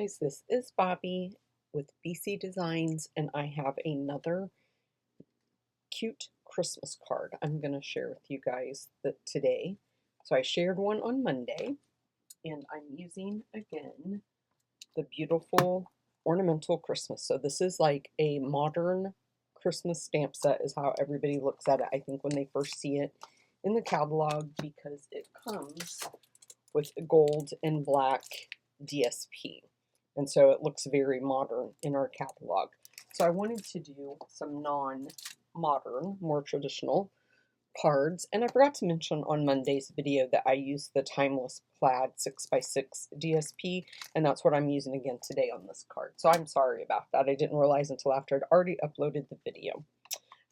guys, this is Bobby with BC Designs, and I have another cute Christmas card I'm going to share with you guys today. So I shared one on Monday, and I'm using again the beautiful Ornamental Christmas. So this is like a modern Christmas stamp set is how everybody looks at it, I think, when they first see it in the catalog, because it comes with gold and black DSP. And so it looks very modern in our catalog. So I wanted to do some non-modern, more traditional cards. And I forgot to mention on Monday's video that I used the Timeless Plaid 6x6 DSP, and that's what I'm using again today on this card. So I'm sorry about that. I didn't realize until after I'd already uploaded the video.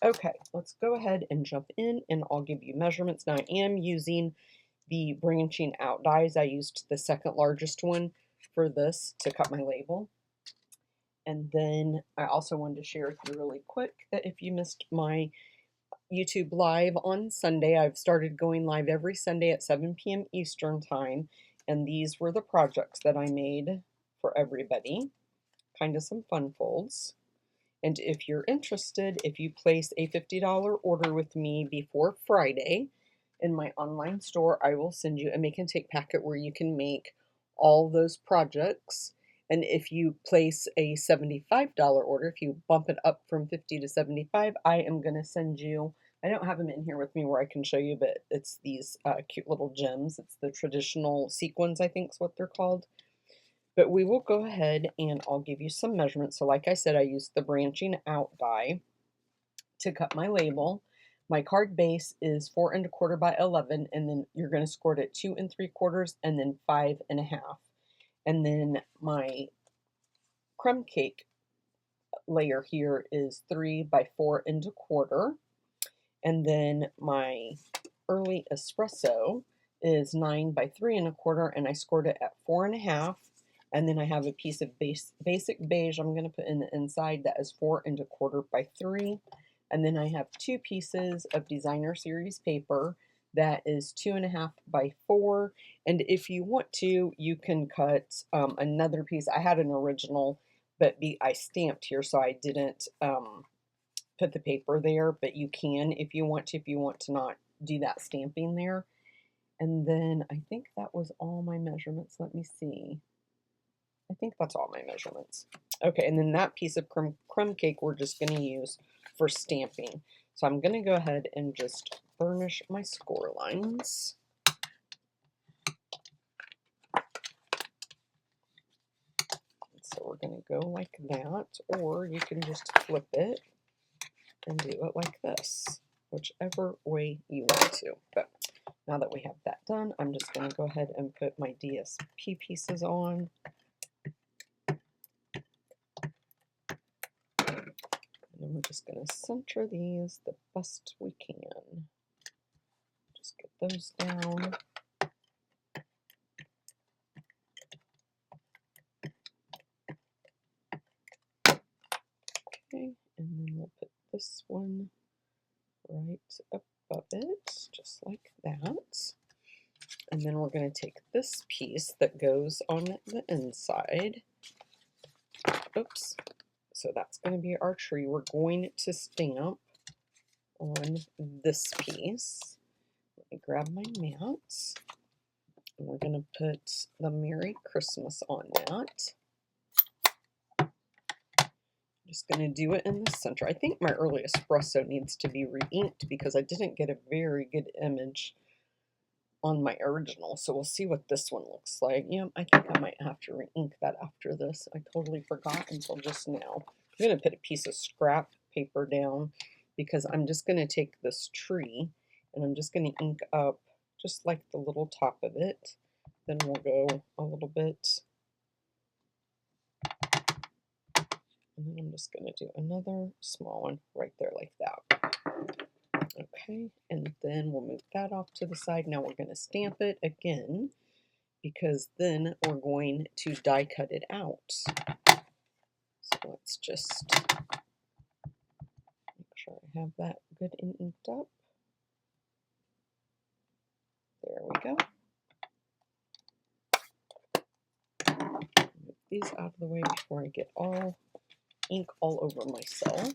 Okay, let's go ahead and jump in, and I'll give you measurements. Now I am using the branching out dies. I used the second largest one for this to cut my label. And then I also wanted to share with you really quick that if you missed my YouTube live on Sunday, I've started going live every Sunday at 7 p.m. Eastern time, and these were the projects that I made for everybody. Kind of some fun folds. And if you're interested, if you place a $50 order with me before Friday in my online store, I will send you a make and take packet where you can make all those projects. And if you place a $75 order, if you bump it up from 50 to 75, I am going to send you, I don't have them in here with me where I can show you, but it's these cute little gems. It's the traditional sequins, I think is what they're called. But we will go ahead and I'll give you some measurements. So like I said, I used the branching out die to cut my label. My card base is 4 1/4 by 11, and then you're going to score it at 2 3/4 and then 5 1/2. And then my crumb cake layer here is 3 by 4 1/4. And then my early espresso is 9 by 3 1/4, and I scored it at 4 1/2. And then I have a piece of basic beige I'm going to put in the inside that is 4 1/4 by 3. And then I have 2 pieces of designer series paper that is 2 1/2 by 4. And if you want to, you can cut another piece. I had an original, but I stamped here, so I didn't put the paper there. But you can if you want to not do that stamping there. And then I think that was all my measurements. Let me see. I think that's all my measurements. Okay, and then that piece of crumb cake we're just going to use for stamping. So I'm going to go ahead and just burnish my score lines. So we're going to go like that, or you can just flip it and do it like this, whichever way you want to. But now that we have that done, I'm just going to go ahead and put my DSP pieces on. And we're just going to center these the best we can. Just get those down. Okay, and then we'll put this one right above it, just like that. And then we're going to take this piece that goes on the inside. Oops. So that's going to be our tree. We're going to stamp on this piece. Let me grab my mat. And we're going to put the Merry Christmas on that. I'm just going to do it in the center. I think my early espresso needs to be re-inked because I didn't get a very good image on my original. So we'll see what this one looks like. Yeah, I think I might have to re-ink that after this. I totally forgot until just now. I'm going to put a piece of scrap paper down because I'm just going to take this tree and I'm just going to ink up just like the little top of it. Then we'll go a little bit. And then I'm just going to do another small one right there like that. Okay, and then we'll move that off to the side. Now we're going to stamp it again because then we're going to die cut it out. So let's just make sure I have that good and inked up. There we go. Move these out of the way before I get all ink all over myself.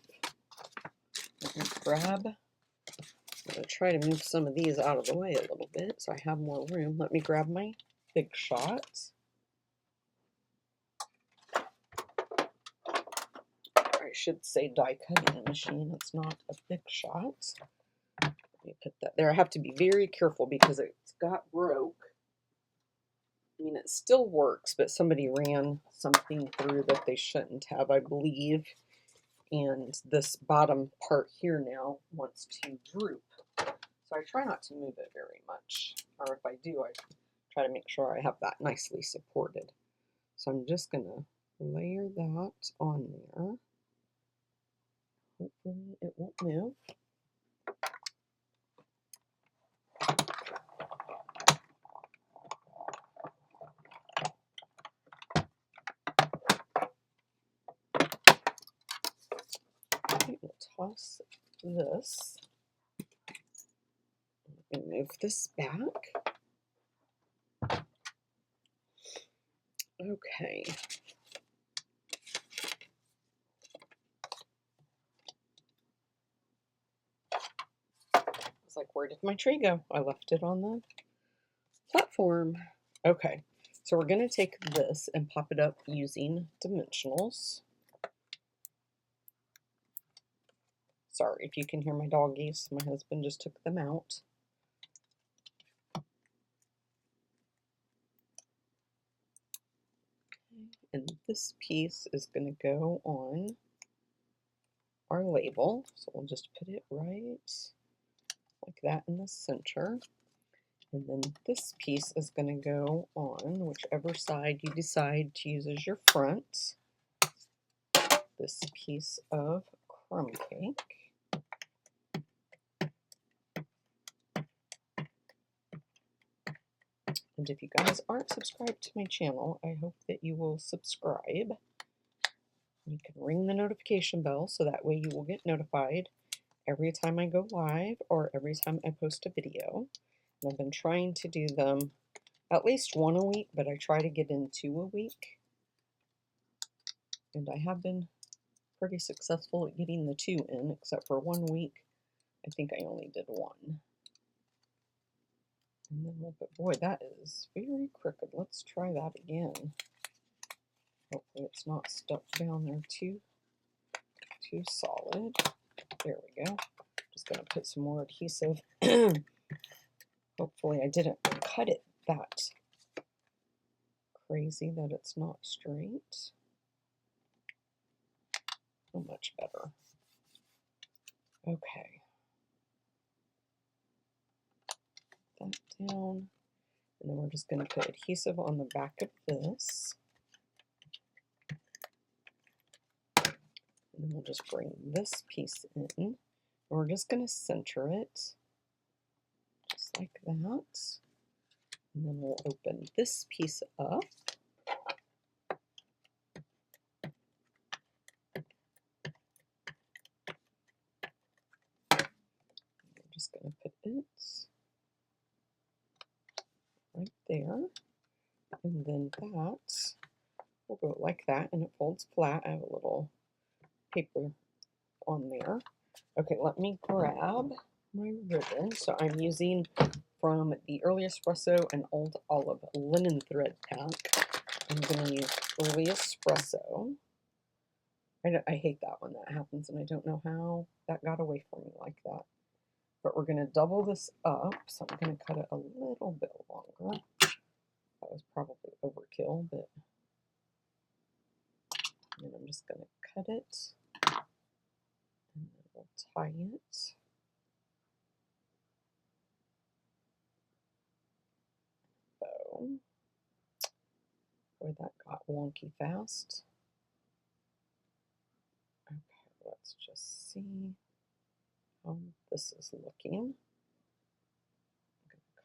Let me grab, I'm going to try to move some of these out of the way a little bit so I have more room. Let me grab my Big Shot. I should say die cutting machine. It's not a Big Shot. Let me put that there. I have to be very careful because it's got broke. I mean, it still works, but somebody ran something through that they shouldn't have, I believe. And this bottom part here now wants to droop. So I try not to move it very much. Or if I do, I try to make sure I have that nicely supported. So I'm just going to layer that on there. Hopefully it won't move. Okay, we'll toss this. And move this back. Okay. It's like, where did my tree go? I left it on the platform. Okay, so we're going to take this and pop it up using dimensionals. Sorry if you can hear my doggies. My husband just took them out. And this piece is going to go on our label. So we'll just put it right like that in the center. And then this piece is going to go on whichever side you decide to use as your front. This piece of crumb cake. And if you guys aren't subscribed to my channel, I hope that you will subscribe. You can ring the notification bell so that way you will get notified every time I go live or every time I post a video. And I've been trying to do them at least one a week, but I try to get in 2 a week. And I have been pretty successful at getting the 2 in, except for 1 week. I think I only did 1. And then we'll put, boy, that is very crooked. Let's try that again. Hopefully it's not stuck down there too solid. There we go. Just going to put some more adhesive. Hopefully I didn't cut it that crazy that it's not straight. So much better. Okay. Put that down. And then we're just going to put adhesive on the back of this. And then we'll just bring this piece in. And we're just going to center it. Just like that. And then we'll open this piece up. I'm just going to put it right there. And then that will go like that, and it folds flat. I have a little paper on there. Okay, let me grab my ribbon. So I'm using from the Early Espresso and Old Olive linen thread pack. I'm going to use Early Espresso. I hate that when that happens, and I don't know how that got away from me like that. But we're going to double this up, so I'm going to cut it a little bit longer. That was probably overkill, but then I'm just going to cut it, and then we'll tie it. Bow. Boy, that got wonky fast. Okay, let's just see how this is looking.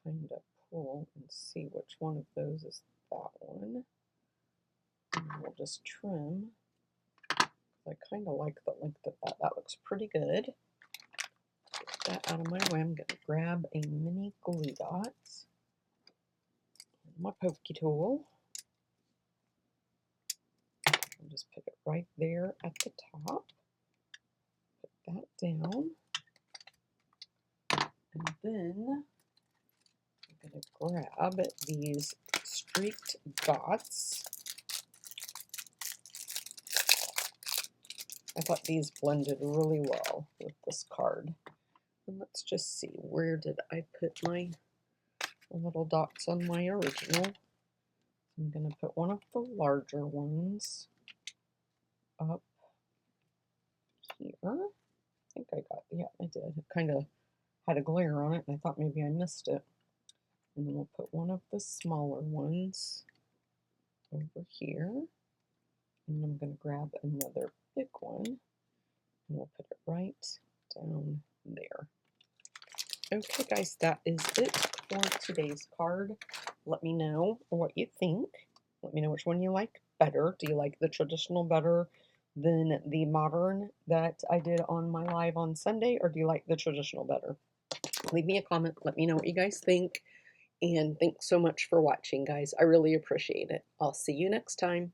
I'm going to kind of pull and see which one of those is that one. And we'll just trim. I kind of like the length of that. That looks pretty good. Get that out of my way. I'm going to grab a mini glue dot. And my pokey tool. just put it right there at the top. Put that down. And then I'm going to grab these streaked dots. I thought these blended really well with this card. And let's just see, where did I put my little dots on my original? I'm going to put one of the larger ones up here. I think I got, yeah, I did. It kind of had a glare on it, and I thought maybe I missed it. And then we'll put one of the smaller ones over here. And I'm going to grab another big one, and we'll put it right down there. Okay, guys, that is it for today's card. Let me know what you think. Let me know which one you like better. Do you like the traditional better than the modern that I did on my live on Sunday, or do you like the traditional better? Leave me a comment. Let me know what you guys think. And thanks so much for watching, guys. I really appreciate it. I'll see you next time.